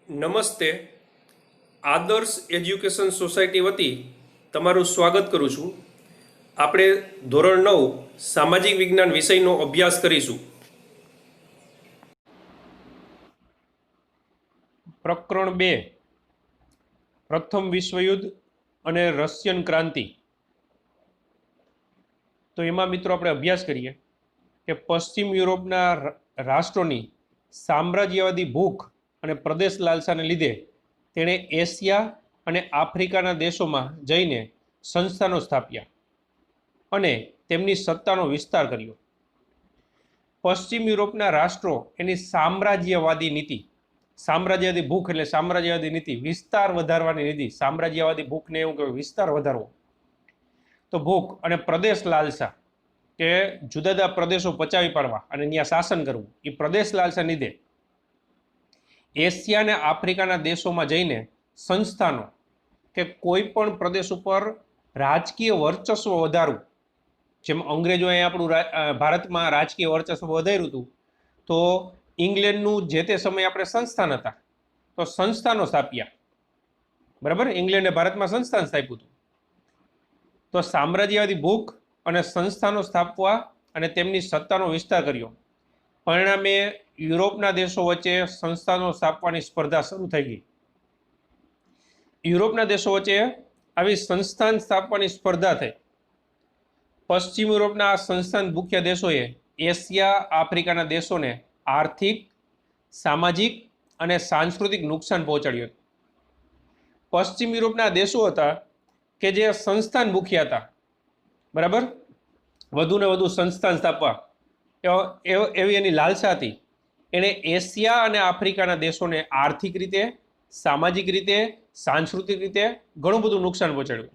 નમસ્તે. આદર્શ education society વતી તમારું સ્વાગત કરું છું. આપણે ધોરણ 9 સામાજિક વિજ્ઞાન વિષયનો અભ્યાસ કરીશું. પ્રકરણ 2 પ્રથમ વિશ્વયુદ્ધ અને રશિયન ક્રાંતિ. તો એમાં મિત્રો આપણે અભ્યાસ કરીએ કે પશ્ચિમ યુરોપના રાષ્ટ્રોની સામ્રાજ્યવાદી ભૂખ અને પ્રદેશ લાલસાને લીધે તેણે એશિયા અને આફ્રિકાના દેશોમાં જઈને સંસ્થાનો સ્થાપ્યા અને તેમની સત્તાનો વિસ્તાર કર્યો. પશ્ચિમ યુરોપના રાષ્ટ્રો એની સામ્રાજ્યવાદી નીતિ, સામ્રાજ્યવાદી ભૂખ એટલે સામ્રાજ્યવાદી નીતિ, વિસ્તાર વધારવાની નીતિ, સામ્રાજ્યવાદી ભૂખને એવું કહેવાય વિસ્તાર વધારવો. તો ભૂખ અને પ્રદેશ લાલસા કે જુદા જુદા પ્રદેશો પચાવી પાડવા અને ત્યાં શાસન કરવું, એ પ્રદેશ લાલસા લીધે એશિયા અને આફ્રિકાના દેશોમાં જઈને સંસ્થાનો કે કોઈ પણ પ્રદેશ ઉપર રાજકીય વર્ચસ્વ વધારવું. જેમ અંગ્રેજોએ આપણું ભારતમાં રાજકીય વર્ચસ્વ વધાર્યું હતું, તો ઇંગ્લેન્ડનું જે તે સમયે આપણે સંસ્થાન હતા તો સંસ્થાનો સ્થાપ્યા. બરાબર, ઇંગ્લેન્ડે ભારતમાં સંસ્થાન સ્થાપ્યું હતું. તો સામ્રાજ્યવાદી ભૂખ અને સંસ્થાનો સ્થાપવા અને તેમની સત્તાનો વિસ્તાર કર્યો. પરિણામે યુરોપના દેશો વચ્ચે સંસ્થાનો સ્થાપવાની સ્પર્ધા શરૂ થઈ ગઈ. યુરોપના દેશો વચ્ચે આવી સંસ્થાન સ્થાપવાની સ્પર્ધા થઈ. પશ્ચિમ યુરોપના આ સંસ્થાન મુખ્ય દેશોએ એશિયા આફ્રિકાના દેશોને આર્થિક, સામાજિક અને સાંસ્કૃતિક નુકસાન પહોંચાડ્યું હતું. પશ્ચિમ યુરોપના દેશો હતા કે જે સંસ્થાન મુખ્ય હતા, બરાબર, વધુ ને વધુ સંસ્થાન સ્થાપવા એવી એની લાલસા હતી. એણે એશિયા અને આફ્રિકાના દેશોને આર્થિક રીતે, સામાજિક રીતે, સાંસ્કૃતિક રીતે ઘણું બધું નુકસાન પહોંચાડ્યું.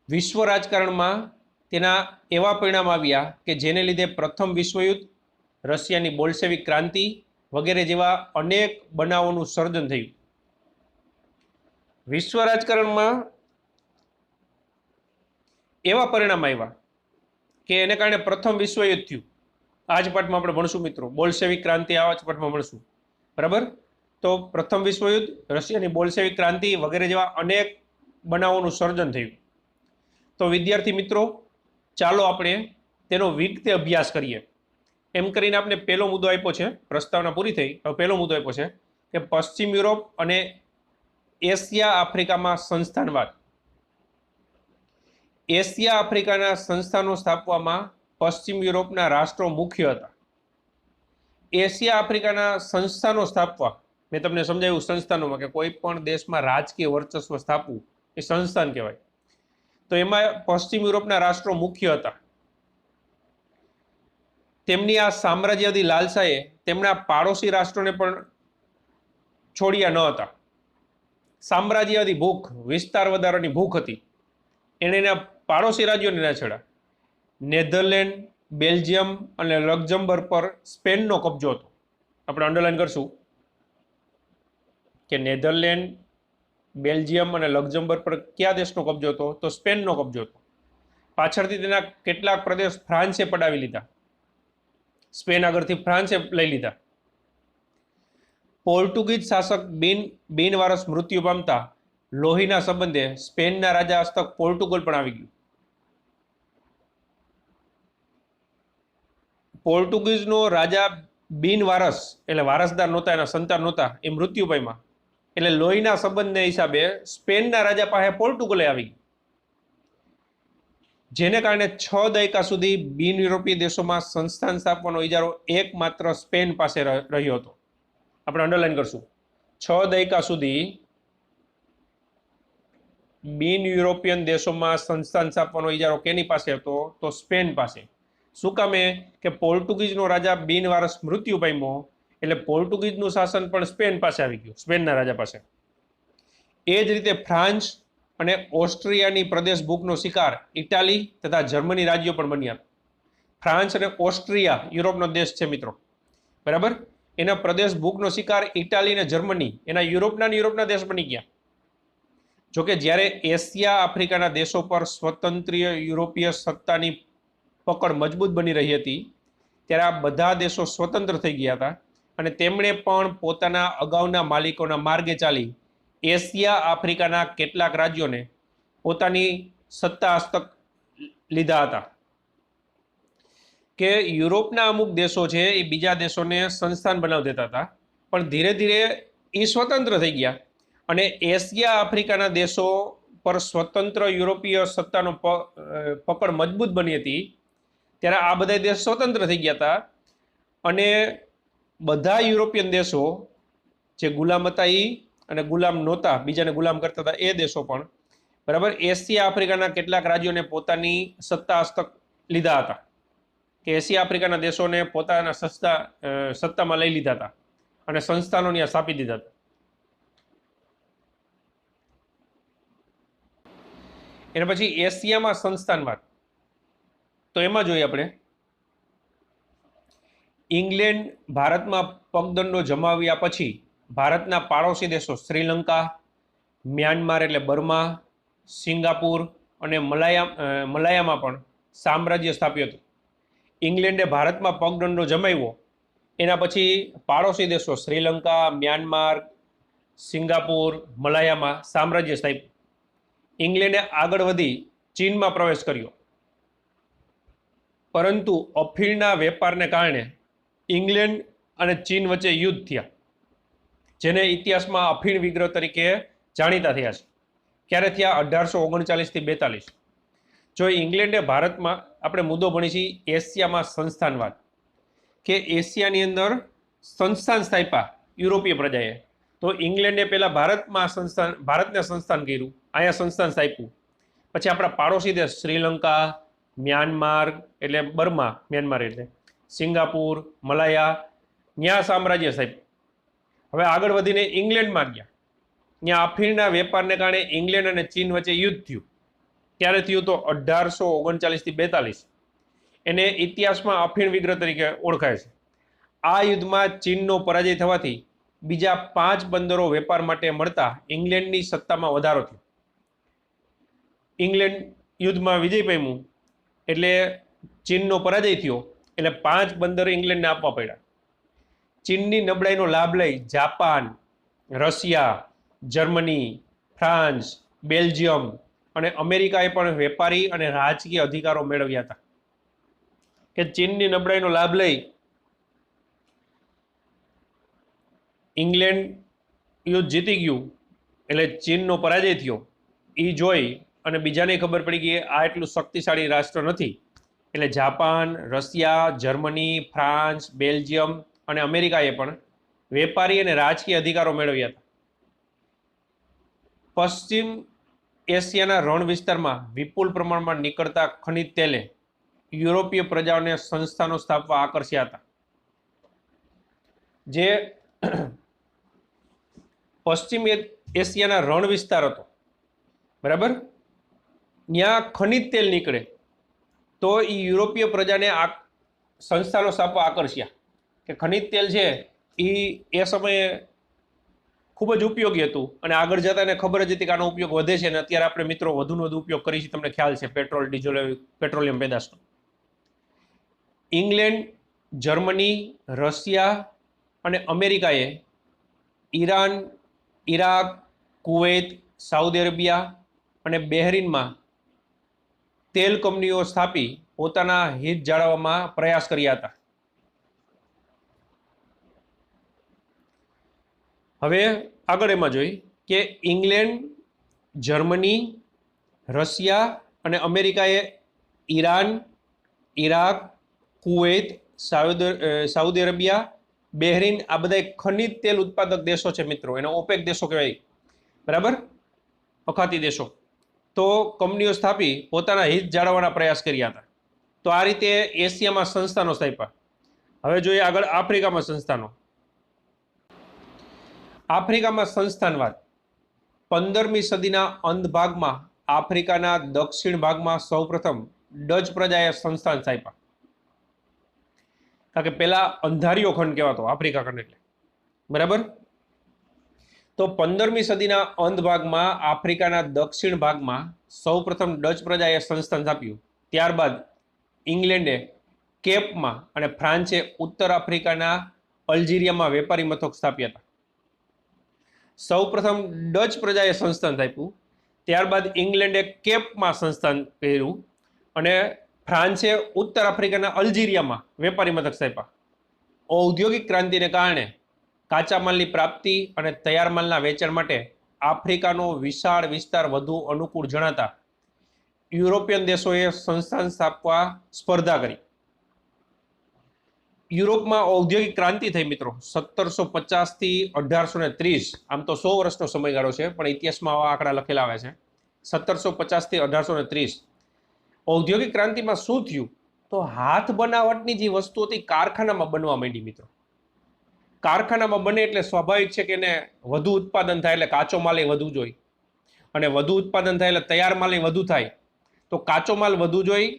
વિશ્વ રાજકારણમાં તેના એવા પરિણામ આવ્યા કે જેને લીધે પ્રથમ વિશ્વયુદ્ધ, રશિયાની બોલ્શેવિક ક્રાંતિ વગેરે જેવા અનેક બનાવોનું સર્જન થયું. વિશ્વ રાજકારણમાં એવા પરિણામ આવ્યા કે એને કારણે પ્રથમ વિશ્વયુદ્ધ થયું. આ જ પાઠમાં આપણે ભણશું મિત્રો, બોલ્શેવિક ક્રાંતિ આવા જ પાઠમાં ભણશું. બરાબર, તો પ્રથમ વિશ્વયુદ્ધ, રશિયાની બોલ્શેવિક ક્રાંતિ વગેરે જેવા અનેક બનાવોનું સર્જન થયું. તો વિદ્યાર્થી મિત્રો, ચાલો આપણે તેનો વિગતે અભ્યાસ કરીએ. એમ કરીને આપણે પહેલો મુદ્દો આપ્યો છે, પ્રસ્તાવના પૂરી થઈ. હવે પહેલો મુદ્દો આપ્યો છે કે પશ્ચિમ યુરોપ અને એશિયા આફ્રિકામાં સંસ્થાનવાદ. એશિયા આફ્રિકાના સંસ્થાનો સ્થાપવામાં પશ્ચિમ યુરોપના રાષ્ટ્રો મુખ્ય હતા. એશિયા આફ્રિકાના સંસ્થાનો સ્થાપવા, મેં તમને સમજાવ્યું સંસ્થાનોમાં કે કોઈ પણ દેશમાં રાજકીય વર્ચસ્વ સ્થાપવું એ સંસ્થાન કહેવાય. તો એમાં પશ્ચિમ યુરોપના રાષ્ટ્રો મુખ્ય હતા. તેમની આ સામ્રાજ્યવાદી લાલસાએ તેમના પાડોશી રાષ્ટ્રોને પણ છોડ્યા ન હતા. સામ્રાજ્યવાદી ભૂખ, વિસ્તાર વધારવાની ભૂખ હતી, એણે એના પાડોશી રાજ્યોને ના છેડા. નેધરલેન્ડ, બેલ્જિયમ અને લક્ઝમબર્ગ પર સ્પેનનો કબજો હતો. આપણે અંડરલાઈન કરશું કે નેધરલેન્ડ, બેલ્જિયમ અને લક્ઝમબર્ગ પર કયા દેશનો કબજો હતો? તો સ્પેનનો કબજો હતો. પાછળથી તેના કેટલાક પ્રદેશ ફ્રાન્સે પડાવી લીધા. સ્પેન આગળથી ફ્રાન્સે લઈ લીધા. પોર્ટુગીઝ શાસક બિનવારસ મૃત્યુ પામતા લોહીના સંબંધે સ્પેનના રાજા હસ્તક પોર્ટુગલ પણ આવી ગયું. પોર્ટુગીઝનો રાજા બિનવારસ એટલે વારસદાર નહોતા, એના સંતાન નહોતા, એ મૃત્યુ પામ્યા. એટલે લોહીના સંબંધને હિસાબે સ્પેનના રાજા પાસે પોર્ટુગલે આવી ગયું. જેને કારણે 6 દાયકા સુધી બિન યુરોપીય દેશોમાં સંસ્થાન સ્થાપવાનો ઇજારો એકમાત્ર સ્પેન પાસે રહ્યો હતો. આપણે અંડરલાઈન કરશું, 6 દાયકા સુધી બિન યુરોપિયન દેશોમાં સંસ્થાન સ્થાપવાનો ઇજારો કેની પાસે હતો? તો સ્પેન પાસે. શું કામે? કે પોર્ટુગીઝનો રાજા બિનવારસ મૃત્યુ પામ્યો એટલે પોર્ટુગીઝનું શાસન પણ સ્પેન પાસે આવી ગયું, સ્પેનના રાજા પાસે. એ જ રીતે ફ્રાન્સ અને ઓસ્ટ્રિયાની પ્રદેશ ભૂખનો શિકાર ઇટાલી તથા જર્મની રાજ્યો પણ બન્યા. ફ્રાન્સ અને ઓસ્ટ્રિયા યુરોપનો દેશ છે મિત્રો, બરાબર. એના પ્રદેશ ભૂખનો શિકાર ઇટાલી અને જર્મની એના યુરોપના દેશ બની ગયા. જોકે જ્યારે એશિયા આફ્રિકાના દેશો પર સ્વતંત્ર યુરોપીય સત્તાની પકડ મજબૂત બની રહી હતી, ત્યારે આ બધા દેશો સ્વતંત્ર થઈ ગયા હતા અને તેમણે પણ પોતાના અગાઉના માલિકોના માર્ગે ચાલી એશિયા આફ્રિકાના કેટલાક રાજ્યોને પોતાની સત્તા હસ્તક લીધા હતા. કે યુરોપના અમુક દેશો છે એ બીજા દેશોને સંસ્થાન બનાવી દેતા હતા, પણ ધીરે ધીરે એ સ્વતંત્ર થઈ ગયા અને એશિયા આફ્રિકાના દેશો પર સ્વતંત્ર યુરોપીય સત્તાનો પકડ મજબૂત બની હતી. ત્યારે આ બધા દેશ સ્વતંત્ર થઈ ગયા હતા અને બધા યુરોપિયન દેશો જે ગુલામ હતા એ અને ગુલામ નહોતા, બીજાને ગુલામ કરતા હતા એ દેશો પણ બરાબર એશિયા આફ્રિકાના કેટલાક રાજ્યોને પોતાની સત્તા હસ્તક લીધા હતા, કે એશિયા આફ્રિકાના દેશોને પોતાના સત્તામાં લઈ લીધા હતા અને સંસ્થાનો ત્યાં સ્થાપી દીધા હતા. એના પછી એશિયામાં સંસ્થાનવાદ, તો એમાં જોઈએ આપણે ઇંગ્લેન્ડ ભારતમાં પગદંડો જમાવ્યા પછી ભારતના પાડોશી દેશો શ્રીલંકા, મ્યાનમાર એટલે બર્મા, સિંગાપુર અને મલાયામાં પણ સામ્રાજ્ય સ્થાપ્યું હતું. ઇંગ્લેન્ડે ભારતમાં પગદંડો જમાવ્યો એના પછી પાડોશી દેશો શ્રીલંકા, મ્યાનમાર, સિંગાપુર, મલાયામાં સામ્રાજ્ય સ્થાપ્યું. ઇંગ્લેન્ડે આગળ વધી ચીનમાં પ્રવેશ કર્યો, પરંતુ અફીણના વેપારને કારણે ઇંગ્લેન્ડ અને ચીન વચ્ચે યુદ્ધ થયા, જેને ઇતિહાસમાં અફીણ વિગ્રહ તરીકે જાણીતા થયા છે. ક્યારે થયા? 1839 થી 42. જો ઇંગ્લેન્ડે ભારતમાં, આપણે મુદ્દો ભણીશી એશિયામાં સંસ્થાનવાદ, કે એશિયાની અંદર સંસ્થાન સ્થાપ્યા યુરોપીય પ્રજાએ. તો ઇંગ્લેન્ડે પહેલા ભારતને સંસ્થાન કર્યું, અહીંયા સંસ્થાન સ્થાપ્યું. પછી આપણા પાડોશી દેશ શ્રીલંકા, મ્યાનમાર એટલે બર્મા, મ્યાનમાર એટલે સિંગાપુર, મલાયા, ત્યાં સામ્રાજ્ય સ્થાપ્યું. હવે આગળ વધીને ઇંગ્લેન્ડમાં ગયા, ત્યાં અફીણના વેપારને કારણે ઇંગ્લેન્ડ અને ચીન વચ્ચે યુદ્ધ થયું. ક્યારે થયું? તો 1839 થી 42. એને ઇતિહાસમાં અફીણ વિગ્રહ તરીકે ઓળખાય છે. આ યુદ્ધમાં ચીનનો પરાજય થવાથી બીજા 5 બંદરો વેપાર માટે મળતા ઇંગ્લેન્ડની સત્તામાં વધારો થયો. ઇંગ્લેન્ડ યુદ્ધમાં વિજય પામ્યું એટલે ચીનનો પરાજય થયો, એટલે 5 બંદરો ઇંગ્લેન્ડને આપવા પડ્યા. ચીનની નબળાઈનો લાભ લઈ Japan, Russia, Germany, France, Belgium અને અમેરિકાએ પણ વેપારી અને રાજકીય અધિકારો મેળવ્યા હતા. કે ચીનની નબળાઈનો લાભ લઈ ઇંગ્લેન્ડ યુદ્ધ જીતી ગયું એટલે ચીનનો પરાજય થયો. એ જોઈ અને બીજાને ખબર પડી કે આ એટલું શક્તિશાળી રાષ્ટ્ર નથી, એટલે Japan, Russia, Germany, France, Belgium અને અમેરિકાએ પણ વેપારી અને રાજકીય અધિકારો મેળવ્યા હતા. પશ્ચિમ એશિયાના રણ વિસ્તારમાં વિપુલ પ્રમાણમાં નીકળતા ખનિજ તેલે યુરોપીય પ્રજાઓને સંસ્થાનો સ્થાપવા આકર્ષ્યા હતા. જે પશ્ચિમ એશિયાના રણ વિસ્તાર હતો બરાબર, ત્યાં ખનિજ તેલ નીકળે તો એ યુરોપીય પ્રજાને આ સંસ્થાનો સ્થાપવા આકર્ષ્યા. કે ખનિજ તેલ છે એ સમયે ખૂબ જ ઉપયોગી હતું અને આગળ જતા એને ખબર જ હતી કે આનો ઉપયોગ વધે છે અને અત્યારે આપણે મિત્રો વધુને વધુ ઉપયોગ કરીશું. તમને ખ્યાલ છે પેટ્રોલ, ડીઝલ, પેટ્રોલિયમ પેદાશનો. ઇંગ્લેન્ડ, જર્મની, રશિયા અને અમેરિકાએ Iran, Iraq, Kuwait, Saudi Arabia અને બહેરીનમાં તેલ કંપનીઓ સ્થાપી પોતાના હિત જાળવવામાં પ્રયાસ કર્યા હતા. હવે આગળ એમાં જોઈ કે ઇંગ્લેન્ડ, જર્મની, રશિયા અને અમેરિકાએ Iran, Iraq, Kuwait, Saudi Arabia, Bahrain આ બધા ખનિજ તેલ ઉત્પાદક દેશો છે મિત્રો, એને ઓપેક દેશો કહેવાય બરાબર, અખાતી દેશો. તો કંપનીઓ સ્થાપી પોતાના હિત જાળવવાના પ્રયાસ કર્યા હતા. તો આ રીતે એશિયામાં સંસ્થાનો સ્થાપ્યા. હવે જોઈએ આગળ આફ્રિકામાં સંસ્થાનો. આફ્રિકામાં સંસ્થાનવાદ 15મી સદીના અંત ભાગમાં આફ્રિકાના દક્ષિણ ભાગમાં સૌપ્રથમ ડચ પ્રજાએ સંસ્થાન સ્થાપ્યા. કારણ કે પેલા અંધારિયો ખંડ કહેવાતો આફ્રિકા ખંડ એટલે બરાબર. તો 15મી સદીના અંત ભાગમાં આફ્રિકાના દક્ષિણ ભાગમાં સૌપ્રથમ ડચ પ્રજાએ સંસ્થાન સ્થાપ્યું. ત્યારબાદ ઇંગ્લેન્ડે કેપમાં અને ફ્રાન્સે ઉત્તર આફ્રિકાના અલ્જીરિયામાં વેપારી મથક સ્થાપ્યા હતા. સૌપ્રથમ ડચ પ્રજાએ સંસ્થાન આપ્યું, ત્યારબાદ ઇંગ્લેન્ડે કેપમાં સંસ્થાન કર્યું અને ફ્રાન્સે ઉત્તર આફ્રિકાના અલ્જીરિયામાં વેપારી મથક સ્થાપ્યા. ઔદ્યોગિક ક્રાંતિને કારણે કાચા માલની પ્રાપ્તિ અને તૈયાર માલના વેચાણ માટે આફ્રિકાનો વિશાળ વિસ્તાર વધુ અનુકૂળ જણાતા યુરોપિયન દેશોએ સંસ્થાન સ્થાપવા સ્પર્ધા કરી. યુરોપમાં ઔદ્યોગિક ક્રાંતિ થઈ મિત્રો 1750 થી 1830. આમ તો 100 વર્ષનો સમયગાળો છે, પણ ઇતિહાસમાં આવા આંકડા લખેલા આવે છે. 1750 થી 1830. ઔદ્યોગિક ક્રાંતિમાં શું થયું? તો હાથ બનાવટની જે વસ્તુ હતી કારખાનામાં બનવા માંડી મિત્રો. કારખાનામાં બને એટલે સ્વાભાવિક છે કે એને વધુ ઉત્પાદન થાય એટલે કાચો માલ એ વધુ જોઈએ, અને વધુ ઉત્પાદન થાય એટલે તૈયાર માલ એ વધુ થાય. તો કાચો માલ વધુ જોઈએ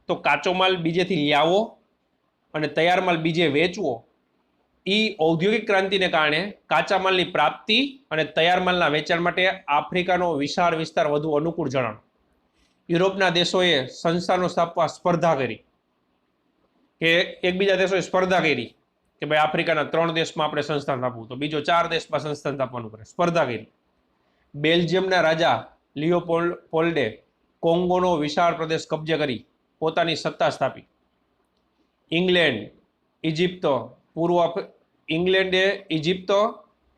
તો કાચો માલ બીજેથી લાવો અને તૈયાર માલ બીજે વેચવો. એ ઔદ્યોગિક ક્રાંતિને કારણે કાચા માલની પ્રાપ્તિ અને તૈયાર માલના વેચાણ માટે આફ્રિકાનો વિશાળ વિસ્તાર વધુ અનુકૂળ જણાયો. યુરોપના દેશોએ સંસ્થાનો સ્થાપવા સ્પર્ધા કરી, કે એકબીજા દેશોએ સ્પર્ધા કરી કે ભાઈ આફ્રિકાના 3 દેશમાં આપણે સંસ્થાન સ્થાપવું, તો બીજો 4 દેશમાં સંસ્થાન સ્થાપવાનું કરે, સ્પર્ધા કરી. બેલ્જિયમના રાજા લિયોપોલ્ડે કોંગોનો વિશાળ પ્રદેશ કબજે કરી પોતાની સત્તા સ્થાપી. ઇંગ્લેન્ડે ઇજિપ્ત,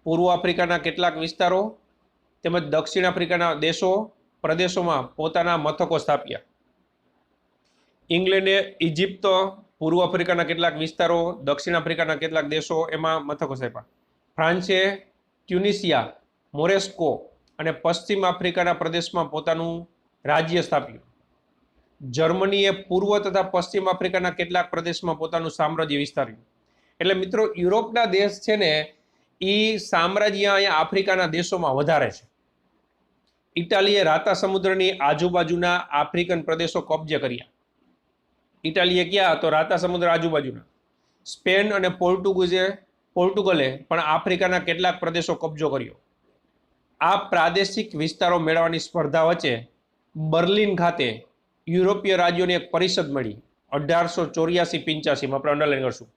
પૂર્વ આફ્રિકાના કેટલાક વિસ્તારો તેમજ દક્ષિણ આફ્રિકાના પ્રદેશોમાં પોતાના મથકો સ્થાપ્યા. ઇંગ્લેન્ડે ઇજિપ્ત, પૂર્વ આફ્રિકાના કેટલાક વિસ્તારો, દક્ષિણ આફ્રિકાના કેટલાક દેશો એમાં મથકો સ્થાપ્યા. ફ્રાન્સે ટ્યુનિશિયા, મોરેસ્કો અને પશ્ચિમ આફ્રિકાના પ્રદેશમાં પોતાનું રાજ્ય સ્થાપ્યું. જર્મનીએ પૂર્વ તથા પશ્ચિમ આફ્રિકાના કેટલાક પ્રદેશમાં પોતાનું સામ્રાજ્ય વિસ્તાર્યું. એટલે મિત્રો યુરોપના દેશ છે ને એ સામ્રાજ્ય અહીંયા આફ્રિકાના દેશોમાં વધારે છે. ઇટાલીએ રાતા સમુદ્રની આજુબાજુના આફ્રિકન પ્રદેશો કબજે કર્યા. ઇટાલીએ ક્યાં? તો રાતા સમુદ્ર આજુબાજુના. સ્પેન અને પોર્ટુગલે પણ આફ્રિકાના કેટલાક પ્રદેશો કબજો કર્યો. આ પ્રાદેશિક વિસ્તારો મેળવવાની સ્પર્ધા વચ્ચે બર્લિન ખાતે યુરોપીય રાજ્યોની એક પરિષદ મળી 1884-85. આપણે અંડરલાઈન કરશું.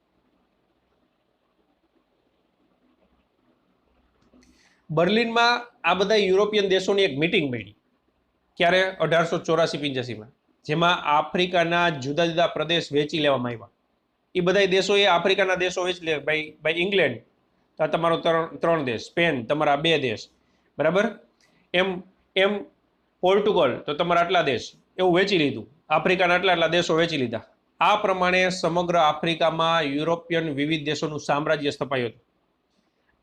બર્લિનમાં આ બધા યુરોપિયન દેશોની એક મીટિંગ મળી. ક્યારે? 1884-85. જેમાં આફ્રિકાના જુદા જુદા પ્રદેશ વેચી લેવામાં આવ્યા. એ બધા દેશોએ આફ્રિકાના દેશો વેચી લે. ભાઈ ઇંગ્લેન્ડ તો તમારો 3 દેશ, સ્પેન તમારા 2 દેશ, બરાબર, એમ પોર્ટુગલ તો તમારા આટલા દેશ, એવું વેચી લીધું. આફ્રિકાના આટલા દેશો વેચી લીધા. આ પ્રમાણે સમગ્ર આફ્રિકામાં યુરોપિયન વિવિધ દેશોનું સામ્રાજ્ય સ્થપાયું હતું.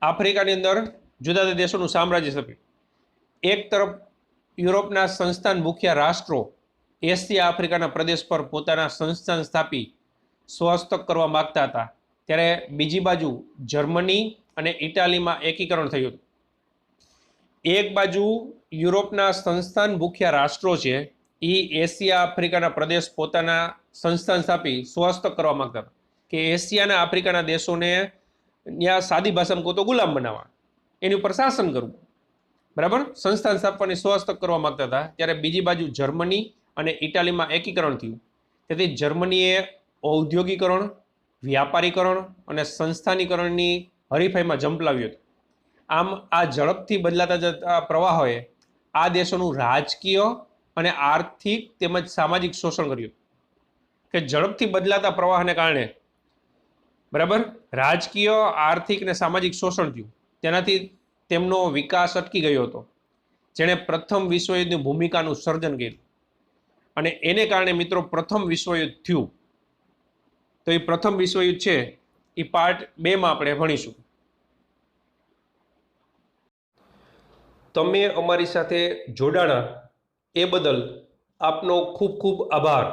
આફ્રિકાની અંદર જુદા જુદા દેશોનું સામ્રાજ્ય સ્થપાયું. એક તરફ યુરોપના સંસ્થાન મુખ્ય રાષ્ટ્રો એશિયા આફ્રિકાના પ્રદેશ પર પોતાના સંસ્થાન સ્થાપી સ્વહસ્તક કરવા માંગતા હતા, ત્યારે બીજી બાજુ જર્મની અને ઇટાલીમાં એકીકરણ થયું હતું. એક બાજુ યુરોપના સંસ્થાન મુખ્ય રાષ્ટ્રો છે એ એશિયા આફ્રિકાના પ્રદેશ પોતાના સંસ્થાન સ્થાપી સ્વહસ્તક કરવા માંગતા હતા, કે એશિયાના આફ્રિકાના દેશોને ત્યાં સાદી ભાષામાં કહો તો ગુલામ બનાવવા, એની ઉપર શાસન કરવું, બરાબર, સંસ્થાન સ્થાપવાની સ્વહસ્તક કરવા માંગતા હતા. ત્યારે બીજી બાજુ જર્મની અને ઇટાલીમાં એકીકરણ થયું. તેથી જર્મનીએ ઔદ્યોગિકરણ, વ્યાપારીકરણ અને સંસ્થાનીકરણની હરીફાઈમાં ઝંપલાવ્યું હતું. આમ આ ઝડપથી બદલાતા જતા પ્રવાહોએ આ દેશોનું રાજકીય અને આર્થિક તેમજ સામાજિક શોષણ કર્યું. કે ઝડપથી બદલાતા પ્રવાહને કારણે, બરાબર, રાજકીય, આર્થિક અને સામાજિક શોષણ થયું. તેનાથી તેમનો વિકાસ અટકી ગયો હતો, જેણે પ્રથમ વિશ્વયુદ્ધની ભૂમિકાનું સર્જન કર્યું. અને એને કારણે મિત્રો પ્રથમ વિશ્વયુદ્ધ થયું. તો એ પ્રથમ વિશ્વયુદ્ધ છે એ પાર્ટ 2માં આપણે ભણીશું. તમે અમારી સાથે જોડાણા એ બદલ આપનો ખૂબ ખૂબ આભાર.